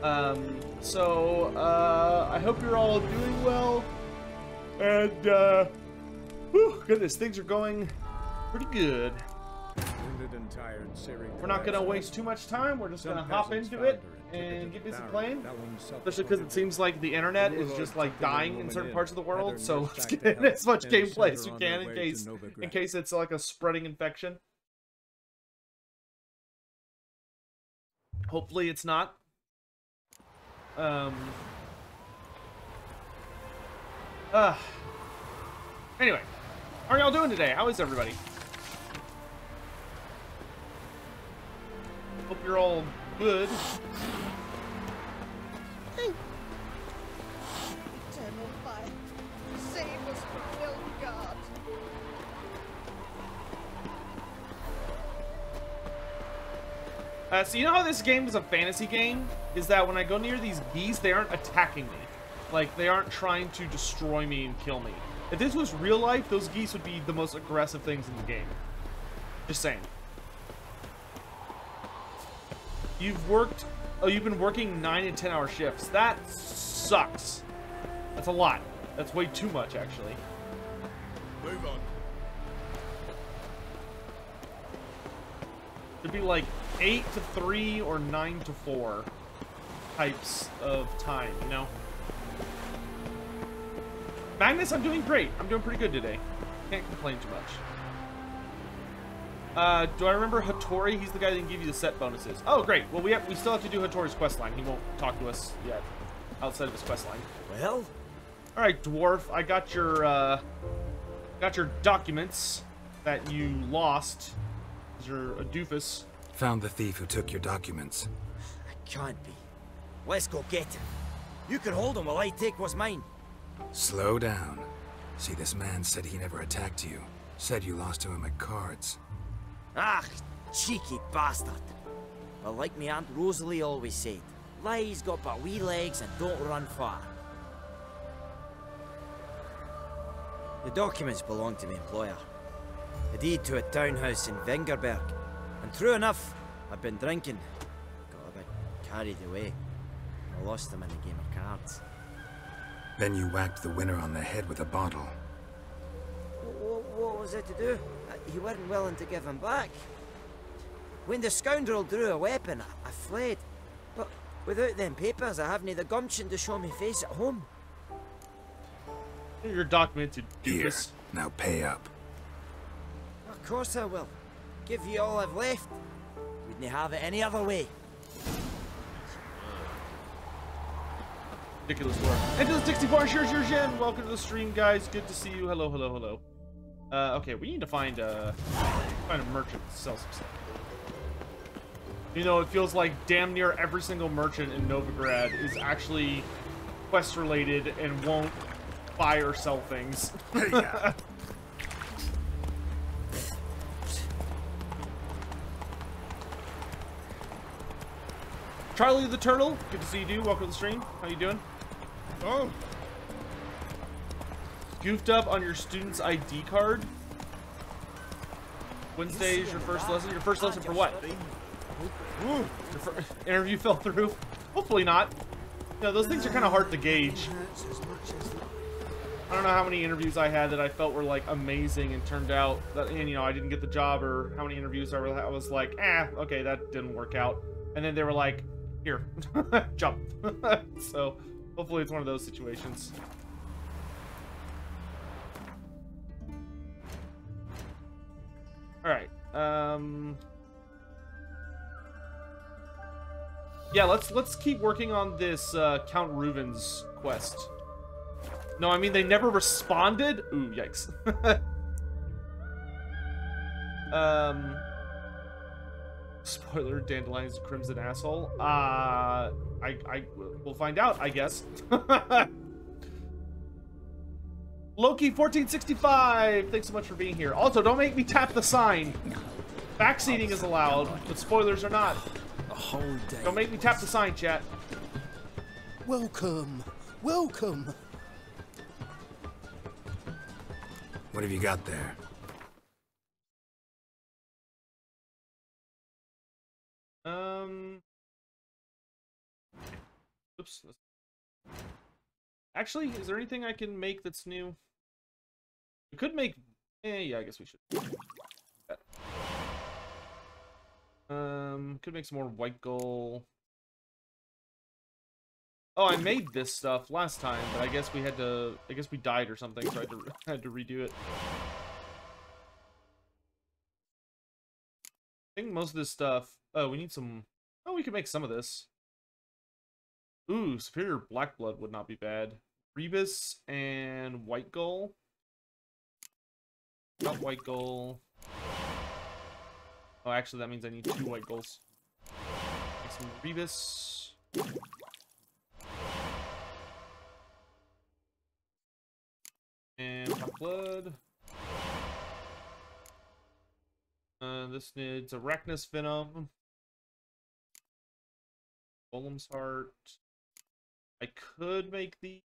I hope you're all doing well. And, whew, goodness, things are going pretty good. We're not going to waste too much time. We're just going to hop into it and get busy playing. Especially because it seems like the internet is just like dying in certain parts of the world. So let's get in as much gameplay as we can in case it's like a spreading infection. Hopefully it's not. Anyway, how are y'all doing today? How is everybody? Hope you're all good. Eternal fire, save us from Nilfgaard. So you know how this game is a fantasy game? Is that when I go near these geese, they aren't attacking me. Like, they aren't trying to destroy me and kill me. If this was real life, those geese would be the most aggressive things in the game. Just saying. You've been working 9 and 10 hour shifts. That sucks. That's a lot. That's way too much, actually. Move on. It'd be like 8 to 3 or 9 to 4 types of time, you know? Magnus, I'm doing great. I'm doing pretty good today. Can't complain too much. Do I remember Hattori? He's the guy that can give you the set bonuses. Oh, great. Well, we still have to do Hattori's questline. He won't talk to us yet outside of his questline. Well? All right, dwarf. I got your documents that you lost. You're a doofus. Found the thief who took your documents. It can't be. Let's go get him. You can hold him while I take what's mine. Slow down. See, this man said he never attacked you. Said you lost to him at cards. Ah, cheeky bastard. Well, like me Aunt Rosalie always said, lies got but wee legs and don't run far. The documents belong to my employer. A deed to a townhouse in Vengerberg. And true enough, I've been drinking. Got a bit carried away. I lost them in a game of cards. Then you whacked the winner on the head with a bottle. What was it to do? You weren't willing to give him back. When the scoundrel drew a weapon, I fled. But without them papers, I haven't the gumption to show me face at home. You're documented, Here, doofus. now pay up. Of course I will. Give you all I've left. Wouldn't have it any other way. Ridiculous work. Into the 64 shares your gen. Welcome to the stream, guys. Good to see you. Hello, hello, hello. Okay, we need to find a merchant to sell some stuff. You know, it feels like damn near every single merchant in Novigrad is actually quest related and won't buy or sell things. Charlie the Turtle, good to see you, dude. Welcome to the stream. How you doing? Oh. Goofed up on your student's ID card. Wednesday is your first lesson. Your first lesson for what? Ooh, interview fell through. Hopefully not. You know, those things are kind of hard to gauge. I don't know how many interviews I had that I felt were like amazing and turned out that, and you know, I didn't get the job, or how many interviews I was like, okay, that didn't work out. And then they were like, here, jump. So hopefully it's one of those situations. All right. Yeah, let's keep working on this Count REUVEN'S quest. No, I mean they never responded. Ooh, yikes. Spoiler: Dandelion's a crimson asshole. We'll find out, I guess. Loki 1465, thanks so much for being here. Also, don't make me tap the sign. Backseating is allowed, but spoilers are not. A whole day. Don't make me tap the sign, chat. Welcome, welcome. What have you got there? Oops. Actually, is there anything I can make that's new? We could make... yeah, I guess we should. Could make some more white gold. Oh, I made this stuff last time, but I guess we had to... I guess we died or something, so I had to redo it. I think most of this stuff... Oh, we need some... Oh, we could make some of this. Ooh, superior black blood would not be bad. Rebus and white gold. Not white gold. Oh, actually, that means I need 2 white golds. Make some Rebus. And black blood. This needs Arachnus Venom. Golem's Heart. I could make the...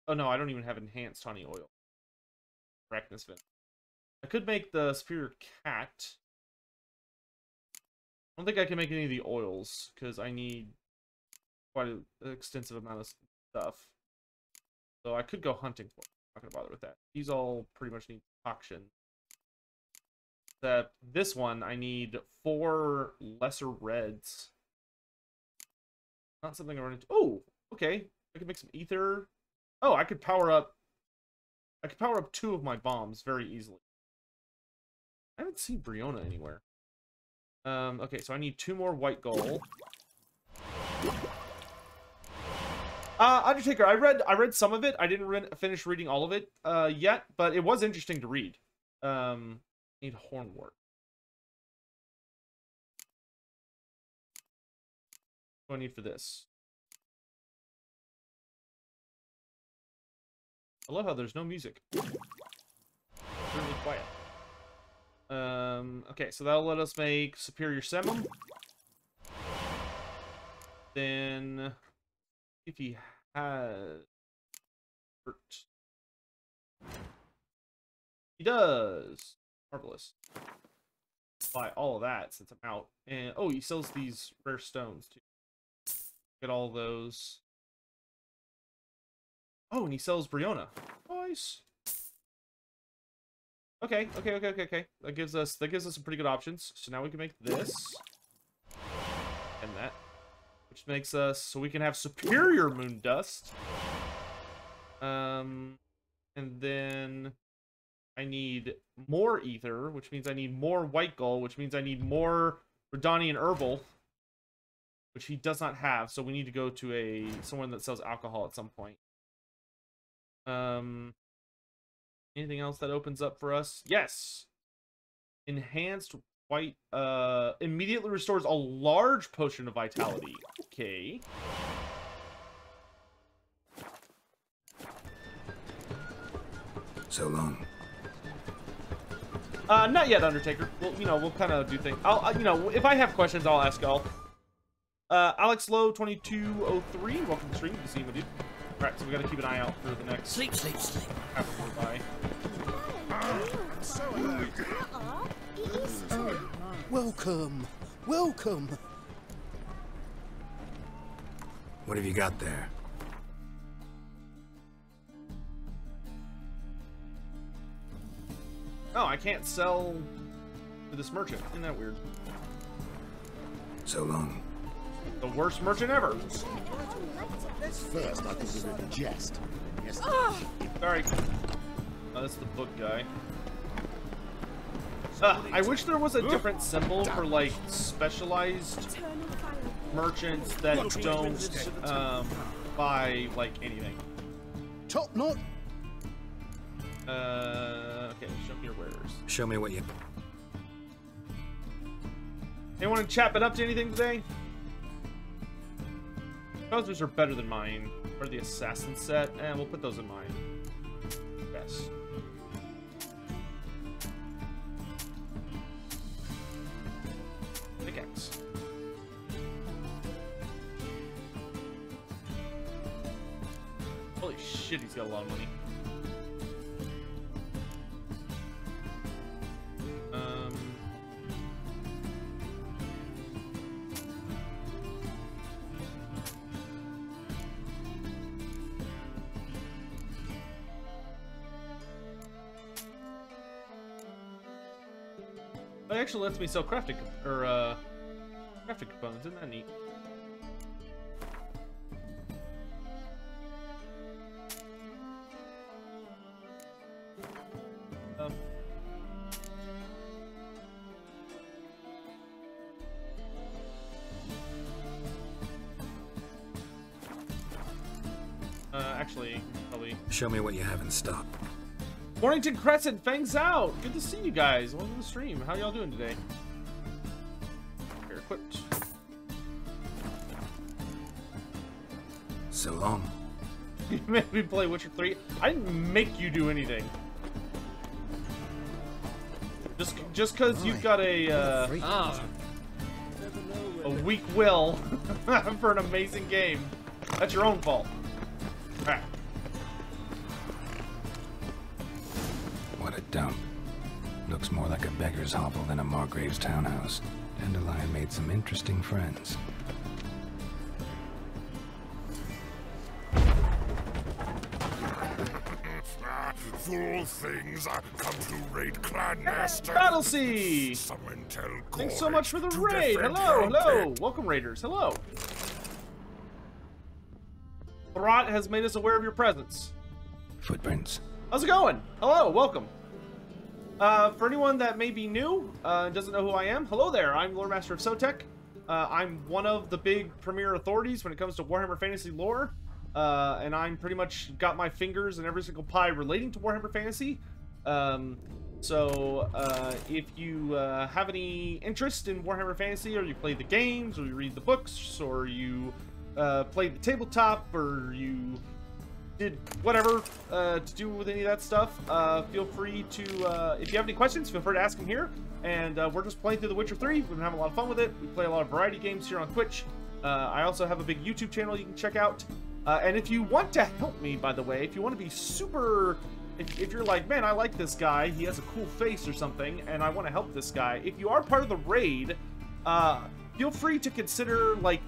Oh no, I don't even have enhanced honey oil. Arachnus Venom. I could make the Superior Cat. I don't think I can make any of the oils, because I need quite an extensive amount of stuff. So I could go hunting for it. I'm not going to bother with that. These all pretty much need auction. This one, I need 4 lesser reds. Not something I run into. Oh, okay. I could make some ether. Oh, I could power up 2 of my bombs very easily. I haven't seen Briona anywhere. Okay, so I need 2 more white gold. Undertaker, I read some of it. I didn't finish reading all of it yet, but it was interesting to read. Need hornwort. What do I need for this? I love how there's no music. It's really quiet. Okay, so that'll let us make Superior Semum. Then, if he has... He does! Marvelous. Buy all of that since I'm out. And, oh, he sells these rare stones, too. Get all those. Oh, and he sells Briona. Nice. Okay. That gives us some pretty good options. So now we can make this and that, which makes us so we can have superior moon dust. And then I need more ether, which means I need more white gold, which means I need more Redanian herbal, which he does not have. So we need to go to someone that sells alcohol at some point. Anything else that opens up for us? Yes. Enhanced white immediately restores a large potion of vitality. Okay. So long. Not yet, Undertaker. Well, we'll kind of do things. I'll, if I have questions, I'll ask y'all. Alex Low 2203, welcome to the stream. Good to see you, my dude. All right, so we got to keep an eye out for the next. Sleep. Half an hour by. Welcome. What have you got there? Oh, I can't sell to this merchant. Isn't that weird? So long. The worst merchant ever. First, I thought it was a jest. Yes. Sorry. Oh, that's the book guy. I wish there was a different symbol for, like, specialized merchants that don't buy, like, anything. Top knot. Okay, show me your wares. Show me what you... Anyone in chat been up to anything today? Those are better than mine. Or the assassin set, and we'll put those in mine. Yes. Pickaxe. Holy shit, he's got a lot of money. it actually lets me sell crafting components. Isn't that neat? Actually, probably. Show me what you have in stock. Mornington Crescent, Fangs out. Good to see you guys. Welcome to the stream. How y'all doing today? Here, equipped. So long. You made me play Witcher 3. I didn't make you do anything. Just because you've got a weak will for an amazing game, that's your own fault. Alright. What a dump. Looks more like a beggar's hovel than a Margrave's townhouse. Dandelion made some interesting friends. For all things, I come to raid Clan Master. Battlesea! Someone tell Thanks so Corey much for the to raid. defend Hello, her hello. pet. Welcome, raiders. Hello. Barat has made us aware of your presence. Footprints. How's it going? Hello, welcome. For anyone that may be new and doesn't know who I am, hello there. I'm Lore Master of Sotek. I'm one of the big premier authorities when it comes to Warhammer Fantasy lore. And I'm pretty much got my fingers in every single pie relating to Warhammer Fantasy. So if you have any interest in Warhammer Fantasy, or you play the games, or you read the books, or you play the tabletop, or you did whatever to do with any of that stuff, feel free to, if you have any questions, feel free to ask them here. And we're just playing through The Witcher 3. We've been having a lot of fun with it. We play a lot of variety games here on Twitch. I also have a big YouTube channel you can check out. And if you want to help me, by the way, if you want to be super... If you're like, man, I like this guy, he has a cool face or something, and I want to help this guy, if you are part of the raid, feel free to consider, like,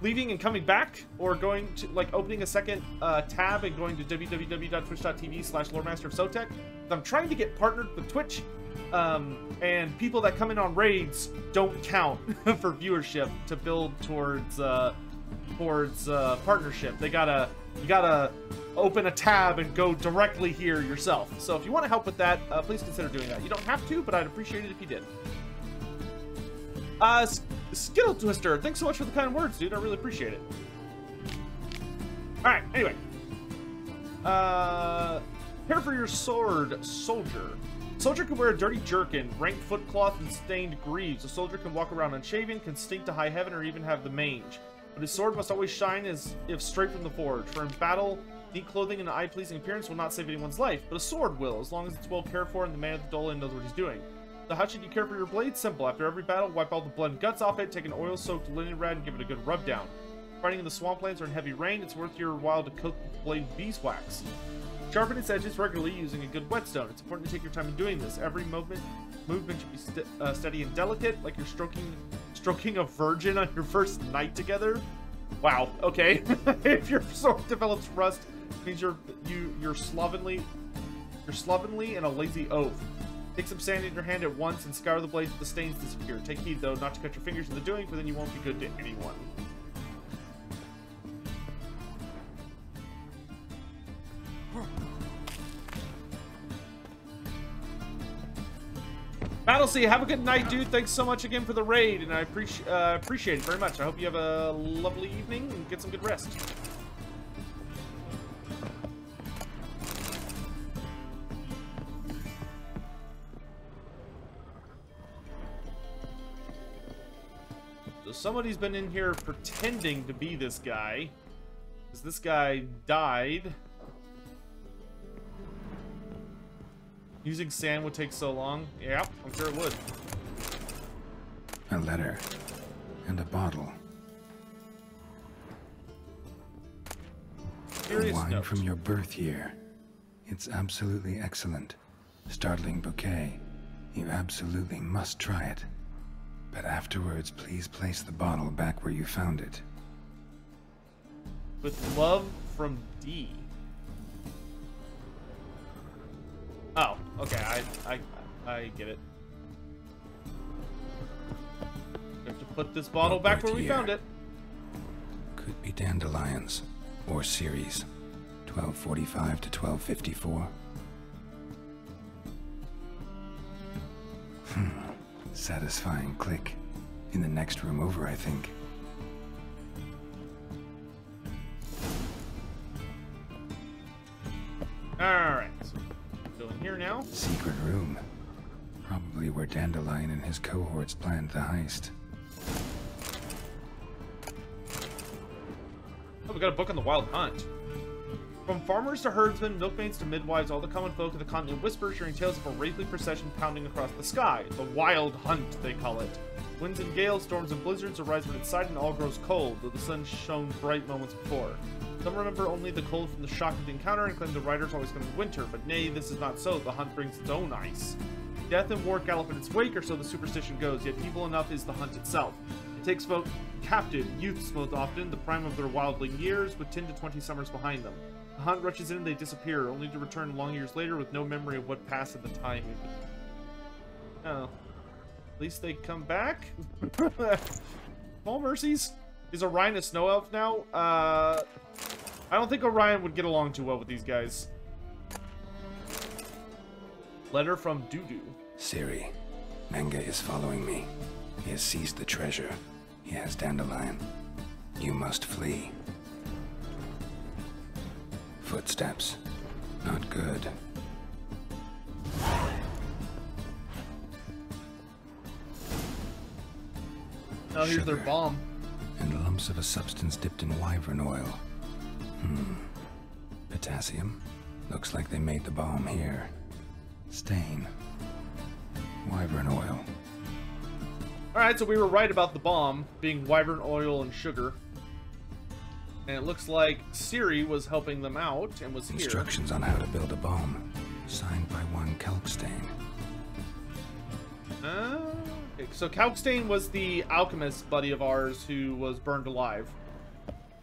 leaving and coming back, or going to, like, opening a second tab and going to www.twitch.tv/loremasterofsotek. I'm trying to get partnered with Twitch, and people that come in on raids don't count for viewership to build towards partnership. You gotta open a tab and go directly here yourself. So if you want to help with that, please consider doing that. You don't have to, but I'd appreciate it if you did. Skittle Twister, thanks so much for the kind words, dude. I really appreciate it. Alright, anyway. Care for your sword, soldier. Soldier can wear a dirty jerkin, ranked footcloth, and stained greaves. A soldier can walk around unshaven, can stink to high heaven, or even have the mange. But his sword must always shine as if straight from the forge. For in battle, neat clothing and an eye-pleasing appearance will not save anyone's life, but a sword will, as long as it's well cared for and the man at the dull end knows what he's doing. So how should you care for your blade? Simple. After every battle, wipe all the blood and guts off it, take an oil-soaked linen rag and give it a good rub down. Fighting in the swamplands or in heavy rain, it's worth your while to coat the blade with beeswax. Sharpen its edges regularly using a good whetstone. It's important to take your time in doing this. Every movement should be steady and delicate, like you're stroking a virgin on your first night together. Wow. Okay. If your sword develops rust, it means you're slovenly and a lazy oaf. Take some sand in your hand at once and scour the blades so the stains disappear. Take heed though not to cut your fingers in the doing, for then you won't be good to anyone. Battlesea, have a good night, dude. Thanks so much again for the raid, and I appreciate it very much. I hope you have a lovely evening and get some good rest. So somebody's been in here pretending to be this guy, because this guy died. Using sand would take so long. Yeah, I'm sure it would. A letter. And a bottle. Serious Wine note. from your birth year. It's absolutely excellent. Startling bouquet. You absolutely must try it. But afterwards, please place the bottle back where you found it. With love from D. Oh, okay, I get it. put this bottle No back where we here. found it. Could be dandelions. Or series. 1245 to 1254. Satisfying click. In the next room over, I think. Alright. So in here now. Secret room. Probably where Dandelion and his cohorts planned the heist. Oh, we got a book on the wild hunt. From farmers to herdsmen, milkmaids to midwives, all the common folk of the continent whisper, sharing tales of a wraithly procession pounding across the sky. The wild hunt, they call it. Winds and gales, storms and blizzards arise when it's sight and all grows cold, though the sun shone bright moments before. Some remember only the cold from the shock of the encounter and claim the riders always come in winter, but nay, this is not so. The hunt brings its own ice. Death and war gallop in its wake, or so the superstition goes, yet evil enough is the hunt itself. It takes folk captive, youths most often, the prime of their wildling years, with 10 to 20 summers behind them. The hunt rushes in, they disappear, only to return long years later with no memory of what passed at the time. Oh. At least they come back? All mercies. Is Orion a snow elf now? I don't think Orion would get along too well with these guys. Letter from DUDU. Siri, Menge is following me. He has seized the treasure. He has Dandelion. You must flee. Footsteps. Not good. Oh, here's their Sugar. bomb. And lumps of a substance dipped in wyvern oil. Potassium. Looks like they made the bomb here. Stain. Wyvern oil. Alright, so we were right about the bomb being wyvern oil and sugar. And it looks like Siri was helping them out and was here. Instructions on how to build a bomb. Signed by one Kalkstain. Okay, so Kalkstain was the alchemist buddy of ours who was burned alive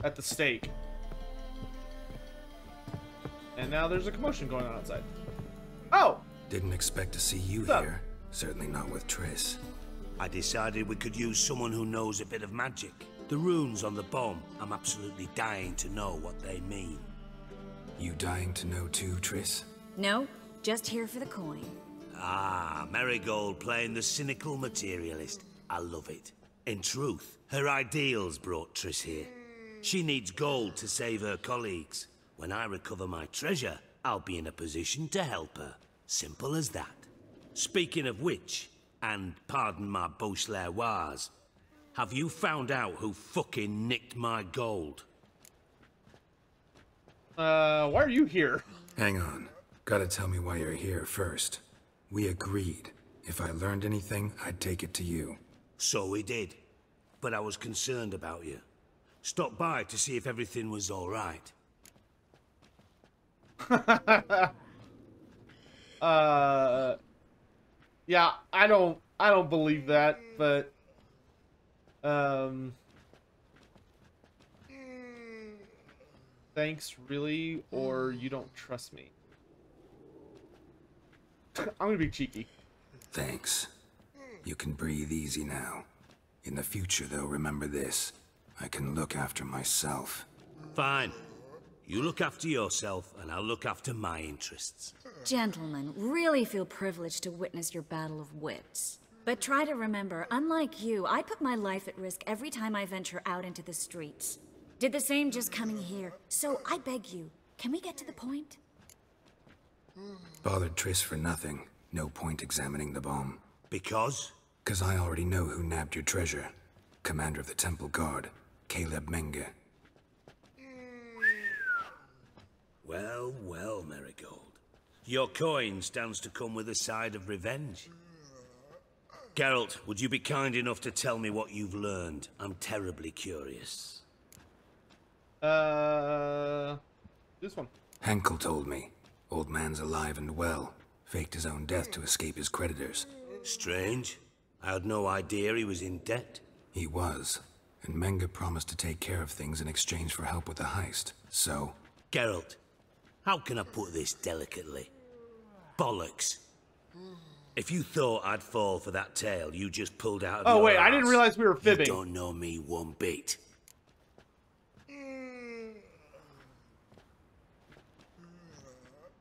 at the stake. And now there's a commotion going on outside. Oh! Didn't expect to see you What's up? here. Certainly not with Triss. I decided we could use someone who knows a bit of magic. The runes on the bomb, I'm absolutely dying to know what they mean. You dying to know too, Triss? No, just here for the coin. Ah, Marigold playing the cynical materialist. I love it. In truth, her ideals brought Triss here. She needs gold to save her colleagues. When I recover my treasure, I'll be in a position to help her. Simple as that. Speaking of which, and pardon my Beauclervoise, have you found out who fucking nicked my gold? Why are you here? Hang on. Gotta tell me why you're here first. We agreed. If I learned anything, I'd take it to you. So we did. But I was concerned about you. Stopped by to see if everything was all right. Yeah, I don't believe that, but thanks, really, or you don't trust me. I'm gonna be cheeky. Thanks. You can breathe easy now. In the future, though, remember this. I can look after myself. Fine. You look after yourself, and I'll look after my interests. Gentlemen, really feel privileged to witness your battle of wits. But try to remember, unlike you, I put my life at risk every time I venture out into the streets. Did the same just coming here. So I beg you, can we get to the point? Bothered Triss for nothing. No point examining the bomb. Because? 'Cause I already know who nabbed your treasure. Commander of the Temple Guard, Caleb Menge. Well, well, Marigold. Your coin stands to come with a side of revenge. Geralt, would you be kind enough to tell me what you've learned? I'm terribly curious. This one. Henkel told me. Old man's alive and well. Faked his own death to escape his creditors. Strange. I had no idea he was in debt. He was. And Menge promised to take care of things in exchange for help with the heist. So... Geralt, how can I put this delicately? Bollocks. If you thought I'd fall for that tale you just pulled out of Oh, your wait, I didn't arse, realize we were fibbing. You don't know me one bit.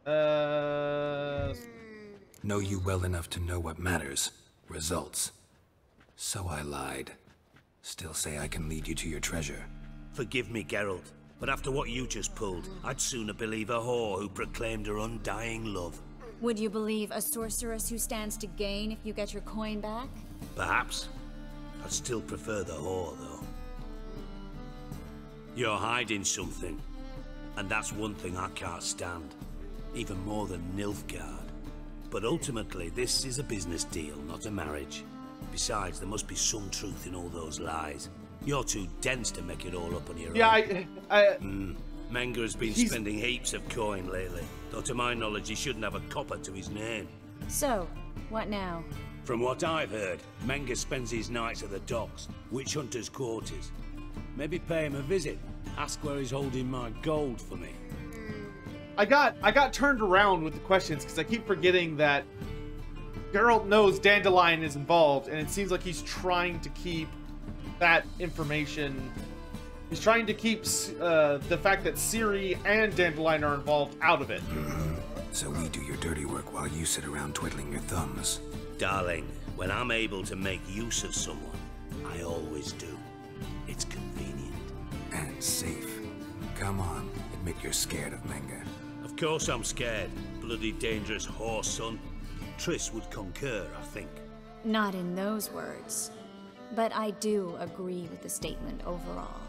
Know you well enough to know what matters. Results. So I lied. Still say I can lead you to your treasure. Forgive me, Geralt, but after what you just pulled, I'd sooner believe a whore who proclaimed her undying love. Would you believe a sorceress who stands to gain if you get your coin back? Perhaps. I'd still prefer the whore, though. You're hiding something, and that's one thing I can't stand. Even more than Nilfgaard. But ultimately, this is a business deal, not a marriage. Besides, there must be some truth in all those lies. You're too dense to make it all up on your own. Yeah, Menga has been spending heaps of coin lately, though to my knowledge he shouldn't have a copper to his name. So, what now? From what I've heard, Menga spends his nights at the docks, witch hunters' quarters. Maybe pay him a visit, ask where he's holding my gold for me. I got turned around with the questions because I keep forgetting that Geralt knows Dandelion is involved, and it seems like he's trying to keep that information. He's trying to keep the fact that Ciri and Dandelion are involved out of it. So we do your dirty work while you sit around twiddling your thumbs. Darling, when I'm able to make use of someone, I always do. It's convenient. And safe. Come on, admit you're scared of Menga. Of course I'm scared. Bloody dangerous horse, son. Triss would concur, I think. Not in those words. But I do agree with the statement overall.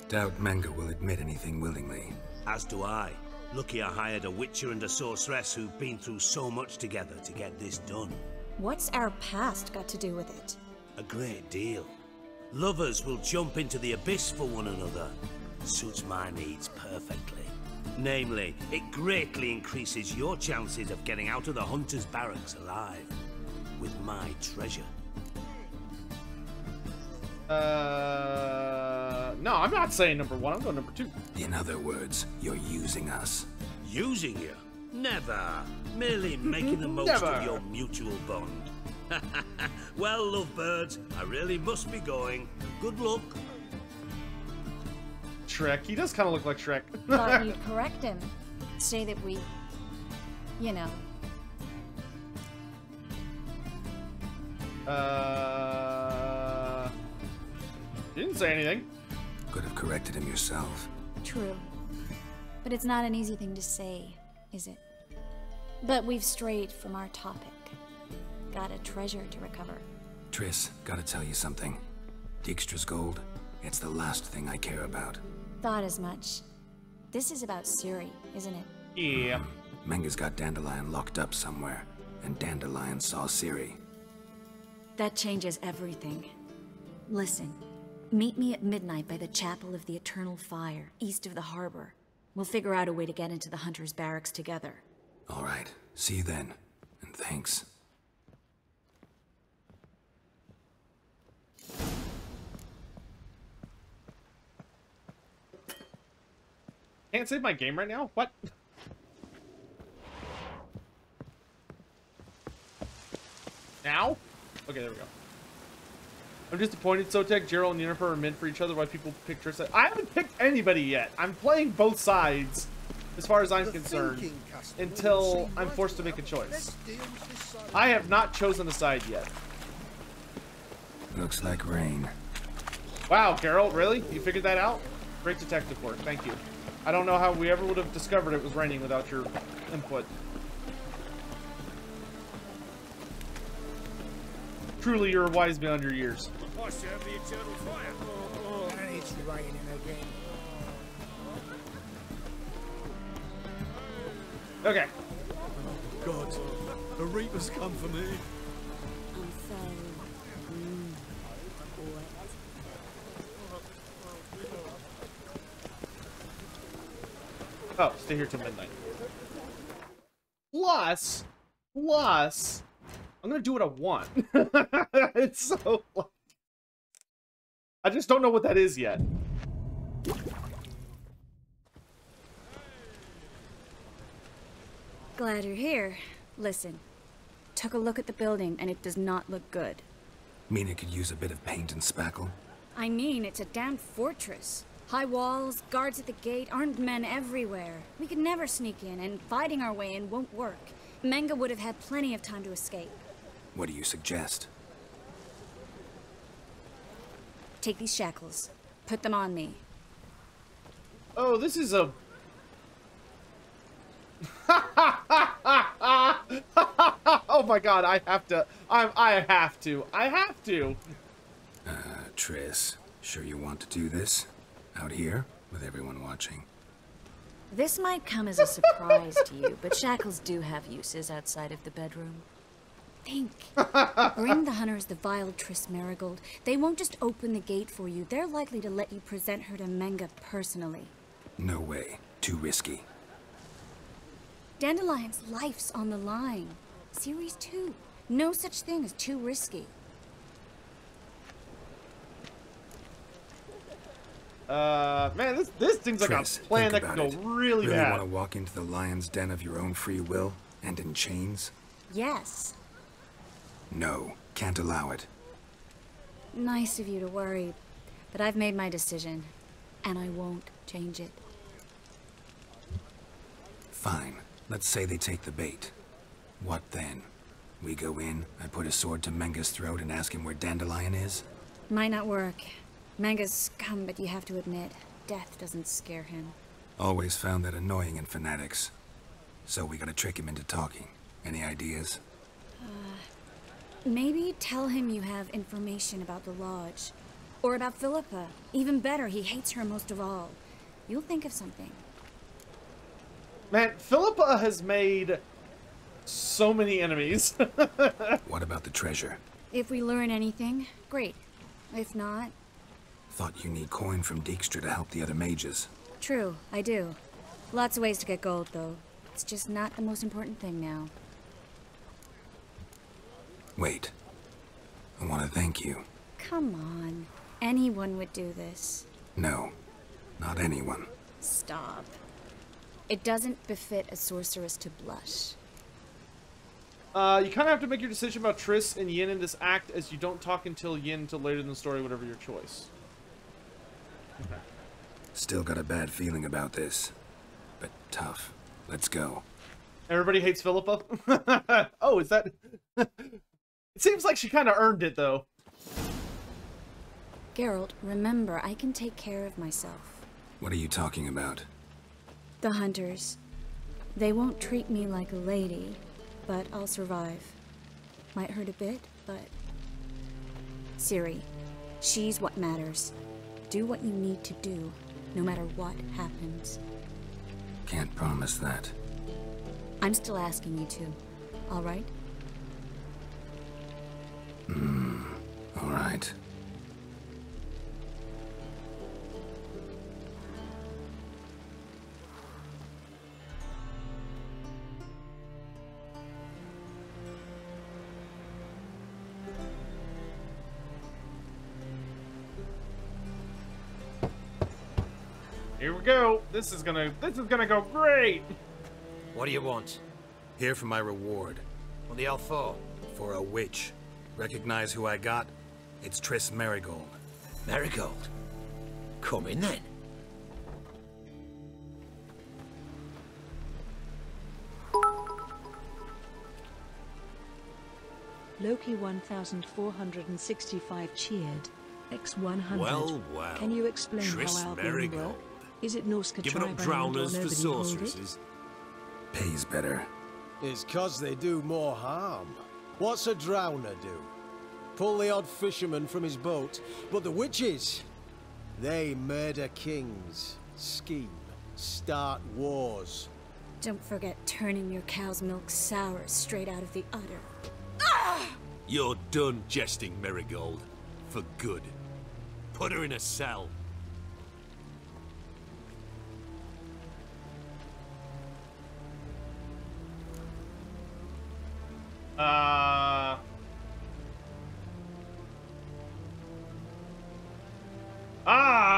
Doubt Menga will admit anything willingly. As do I. Lucky I hired a witcher and a sorceress who've been through so much together to get this done. What's our past got to do with it? A great deal. Lovers will jump into the abyss for one another. Suits my needs perfectly. Namely, it greatly increases your chances of getting out of the hunter's barracks alive. With my treasure. No, I'm not saying number one. I'm going number two. In other words, you're using us. Using you? Never. Merely making the most of your mutual bond. Well, lovebirds, I really must be going. Good luck. Shrek. He does kind of look like Shrek. Thought you'd correct him. Say that we... you know. Didn't say anything. Could have corrected him yourself. True. But it's not an easy thing to say, is it? But we've strayed from our topic. Got a treasure to recover. Triss, gotta tell you something. Dijkstra's gold, it's the last thing I care about. Thought as much. This is about Ciri, isn't it? Yeah. Menga's got Dandelion locked up somewhere, and Dandelion saw Ciri. That changes everything. Listen, meet me at midnight by the Chapel of the Eternal Fire, east of the harbor. We'll figure out a way to get into the Hunter's barracks together. All right, see you then, and thanks. Can't save my game right now? What? Now? Okay, there we go. I'm disappointed Sotek, Geralt, and Yennefer are meant for each other. Why people pick Triss? I haven't picked anybody yet. I'm playing both sides, as far as I'm concerned, until I'm forced to make a choice. I have not chosen a side yet. Looks like rain. Wow, Geralt, really? You figured that out? Great detective work, thank you. I don't know how we ever would have discovered it was raining without your input. Truly, you're wise beyond your years. I serve the eternal fire. And it's raining again. Okay. God, the Reaper's come for me. I'm so... wet. Oh, stay here till midnight. Plus, I'm gonna do what I want. It's so... I just don't know what that is yet. Glad you're here. Listen, took a look at the building and it does not look good. Mean it could use a bit of paint and spackle? I mean, it's a damn fortress. High walls, guards at the gate, armed men everywhere. We could never sneak in, and fighting our way in won't work. Menga would have had plenty of time to escape. What do you suggest? Take these shackles. Put them on me. Oh, this is a... Oh my god, I have to. I have to. Triss, sure you want to do this? Out here, with everyone watching? This might come as a surprise to you, but shackles do have uses outside of the bedroom. Think. Bring the hunters the vile Triss Marigold. They won't just open the gate for you. They're likely to let you present her to Menga personally. No way. Too risky. Dandelion's life's on the line. Series 2. No such thing as too risky. Man, this thing's like Triss, a plan that think could go about it. really Really bad. want to walk into the lion's den of your own free will, and in chains? Yes. No, can't allow it. Nice of you to worry, but I've made my decision, and I won't change it. Fine. Let's say they take the bait. What then? We go in, I put a sword to Menga's throat and ask him where Dandelion is? Might not work. Menga's scum, but you have to admit, death doesn't scare him. Always found that annoying in fanatics. So we gotta trick him into talking. Any ideas? Maybe tell him you have information about the Lodge. Or about Philippa. Even better, he hates her most of all. You'll think of something. Man, Philippa has made so many enemies. What about the treasure? If we learn anything, great. If not... Thought you need coin from Dijkstra to help the other mages. True, I do. Lots of ways to get gold, though. It's just not the most important thing now. Wait. I want to thank you. Come on. Anyone would do this. No, not anyone. Stop. It doesn't befit a sorceress to blush. You kind of have to make your decision about Triss and Yin in this act, as you don't talk until Yin until later in the story, whatever your choice. Okay. Still got a bad feeling about this. But tough. Let's go. Everybody hates Philippa? Oh, is that... It seems like she kind of earned it, though. Geralt, remember, I can take care of myself. What are you talking about? The hunters. They won't treat me like a lady, but I'll survive. Might hurt a bit, but... Ciri, she's what matters. Do what you need to do, no matter what happens. Can't promise that. I'm still asking you to, all right? All right. Here we go. This is gonna go great. What do you want? Here for my reward. What the hell for? For a witch. Recognize who I got? It's Triss Marigold. Marigold? Come in then. Loki 1465 cheered. X100. Well, well. Can you explain Triss how Albion Marigold. work? Is it Norse Giving up drowners for sorceresses. Pays better. It's 'cause they do more harm. What's a drowner do? Pull the odd fisherman from his boat. But the witches, they murder kings, scheme, start wars. Don't forget turning your cow's milk sour straight out of the udder. You're done jesting, Marigold. For good. Put her in a cell.